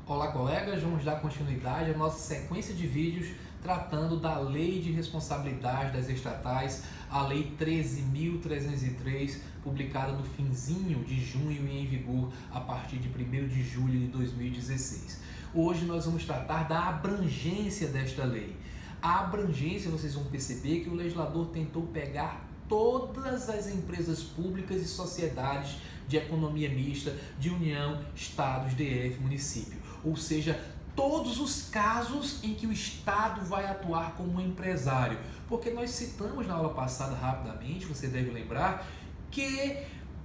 Olá, colegas, vamos dar continuidade à nossa sequência de vídeos tratando da Lei de Responsabilidade das Estatais, a Lei 13.303, publicada no finzinho de junho e em vigor a partir de 1º de julho de 2016. Hoje nós vamos tratar da abrangência desta lei. A abrangência, vocês vão perceber que o legislador tentou pegar todas as empresas públicas e sociedades de economia mista, de União, Estados, DF, município. Ou seja, todos os casos em que o Estado vai atuar como empresário. Porque nós citamos na aula passada rapidamente, você deve lembrar, que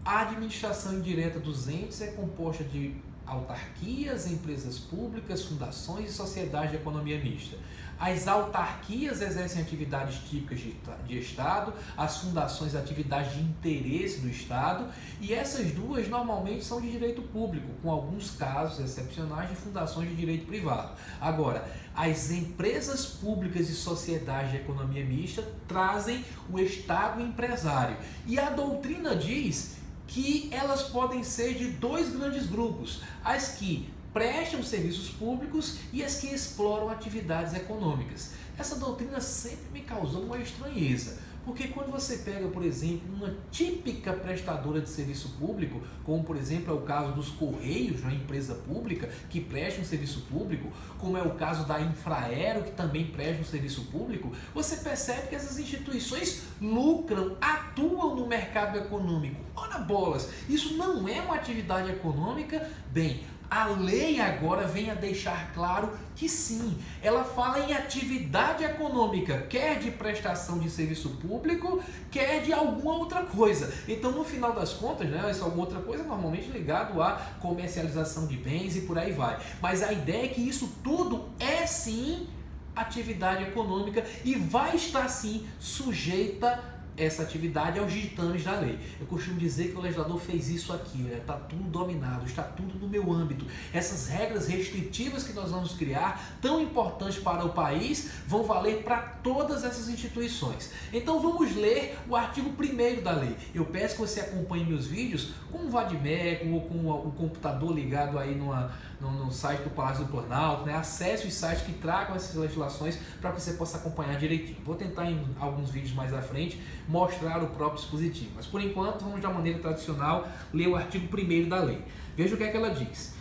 a administração indireta dos entes é composta de autarquias, empresas públicas, fundações e sociedades de economia mista. As autarquias exercem atividades típicas de Estado, as fundações atividades de interesse do Estado, e essas duas normalmente são de direito público, com alguns casos excepcionais de fundações de direito privado. Agora, as empresas públicas e sociedades de economia mista trazem o Estado empresário, e a doutrina diz que elas podem ser de dois grandes grupos, as que prestam serviços públicos e as que exploram atividades econômicas. Essa doutrina sempre me causou uma estranheza, porque quando você pega, por exemplo, uma típica prestadora de serviço público, como por exemplo é o caso dos Correios, uma empresa pública que presta um serviço público, como é o caso da Infraero, que também presta um serviço público, você percebe que essas instituições lucram, atuam no mercado econômico. Ora bolas, isso não é uma atividade econômica? Bem, a lei agora vem a deixar claro que sim, ela fala em atividade econômica, quer de prestação de serviço público, quer de alguma outra coisa. Então, no final das contas, né, essa alguma outra coisa é normalmente ligado à comercialização de bens e por aí vai. Mas a ideia é que isso tudo é sim atividade econômica e vai estar sim sujeita essa atividade aos ditames da lei. Eu costumo dizer que o legislador fez isso aqui, está tudo dominado, está tudo no meu âmbito. Essas regras restritivas que nós vamos criar, tão importantes para o país, vão valer para todas essas instituições. Então vamos ler o artigo 1º da lei. Eu peço que você acompanhe meus vídeos com um Vadmec ou com o computador ligado aí no site do Palácio do Planalto, né? Acesse os sites que tragam essas legislações para que você possa acompanhar direitinho. Vou tentar em alguns vídeos mais à frente mostrar o próprio dispositivo, mas por enquanto vamos da maneira tradicional ler o artigo 1º da lei. Veja o que é que ela diz.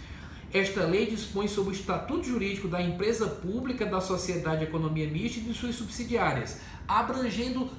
Esta lei dispõe sobre o estatuto jurídico da empresa pública, da sociedade de economia mista e de suas subsidiárias, abrangendo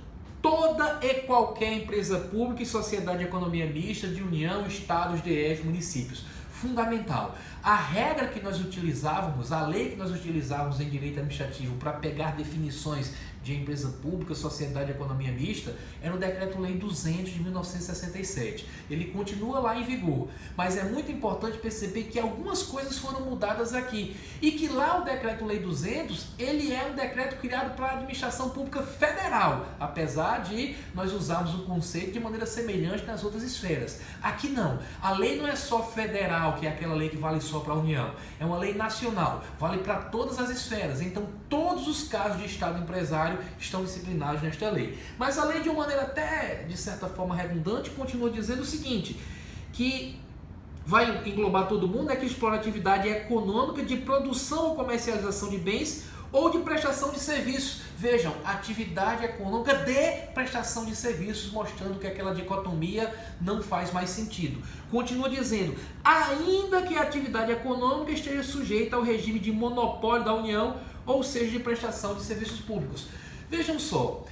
toda e qualquer empresa pública e sociedade de economia mista de União, Estados, DF, municípios. Fundamental. A regra que nós utilizávamos, a lei que nós utilizávamos em direito administrativo para pegar definições de empresa pública, sociedade de economia mista, era o Decreto-Lei 200 de 1967. Ele continua lá em vigor, mas é muito importante perceber que algumas coisas foram mudadas aqui e que lá o Decreto-Lei 200, ele é um decreto criado para a administração pública federal, apesar de nós usarmos o conceito de maneira semelhante nas outras esferas. Aqui não. A lei não é só federal, que é aquela lei que vale só para a União. É uma lei nacional, vale para todas as esferas. Então, todos os casos de Estado empresário estão disciplinados nesta lei. Mas a lei, de uma maneira até, de certa forma, redundante, continua dizendo o seguinte, que vai englobar todo mundo, é que explora atividade econômica de produção ou comercialização de bens ou de prestação de serviços. Vejam, atividade econômica de prestação de serviços, mostrando que aquela dicotomia não faz mais sentido. Continua dizendo, ainda que a atividade econômica esteja sujeita ao regime de monopólio da União, ou seja, de prestação de serviços públicos. Vejam só,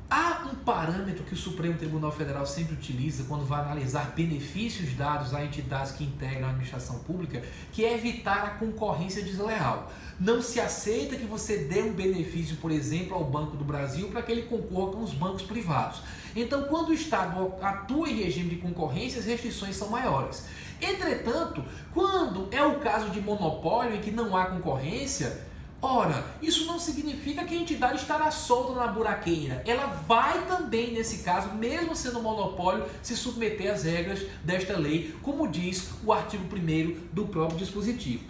há um parâmetro que o Supremo Tribunal Federal sempre utiliza quando vai analisar benefícios dados a entidades que integram a administração pública, que é evitar a concorrência desleal. Não se aceita que você dê um benefício, por exemplo, ao Banco do Brasil para que ele concorra com os bancos privados. Então, quando o Estado atua em regime de concorrência, as restrições são maiores. Entretanto, quando é o caso de monopólio em que não há concorrência, ora, isso não significa que a entidade estará solta na buraqueira. Ela vai também, nesse caso, mesmo sendo monopólio, se submeter às regras desta lei, como diz o artigo 1º do próprio dispositivo.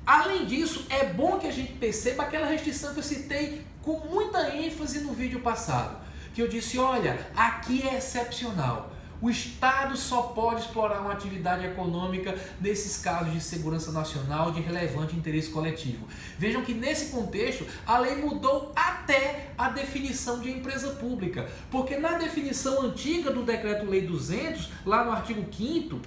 Além disso, é bom que a gente perceba aquela restrição que eu citei com muita ênfase no vídeo passado, que eu disse, olha, aqui é excepcional. O Estado só pode explorar uma atividade econômica nesses casos de segurança nacional de relevante interesse coletivo. Vejam que nesse contexto a lei mudou até a definição de empresa pública, porque na definição antiga do Decreto-Lei 200, lá no artigo 5º,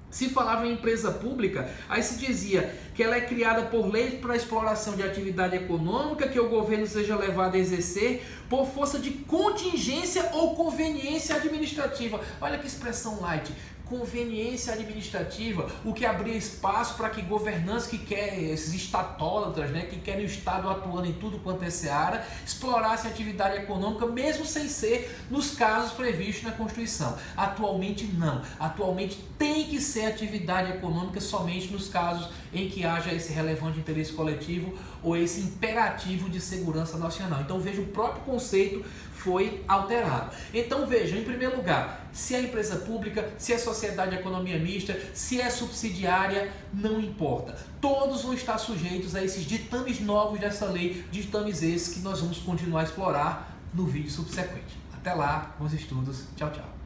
se falava em empresa pública, aí se dizia que ela é criada por lei para exploração de atividade econômica que o governo seja levado a exercer por força de contingência ou conveniência administrativa. Olha que expressão light. Conveniência administrativa, o que abria espaço para que governantes que querem, esses estatólatras, né, que querem o Estado atuando em tudo quanto é seara, explorassem a atividade econômica, mesmo sem ser nos casos previstos na Constituição. Atualmente não. Atualmente tem que ser atividade econômica somente nos casos em que haja esse relevante interesse coletivo ou esse imperativo de segurança nacional. Então veja, o próprio conceito foi alterado. Então veja, em primeiro lugar, se é empresa pública, se é sociedade de economia mista, se é subsidiária, não importa. Todos vão estar sujeitos a esses ditames novos dessa lei, ditames esses que nós vamos continuar a explorar no vídeo subsequente. Até lá, bons estudos, tchau, tchau.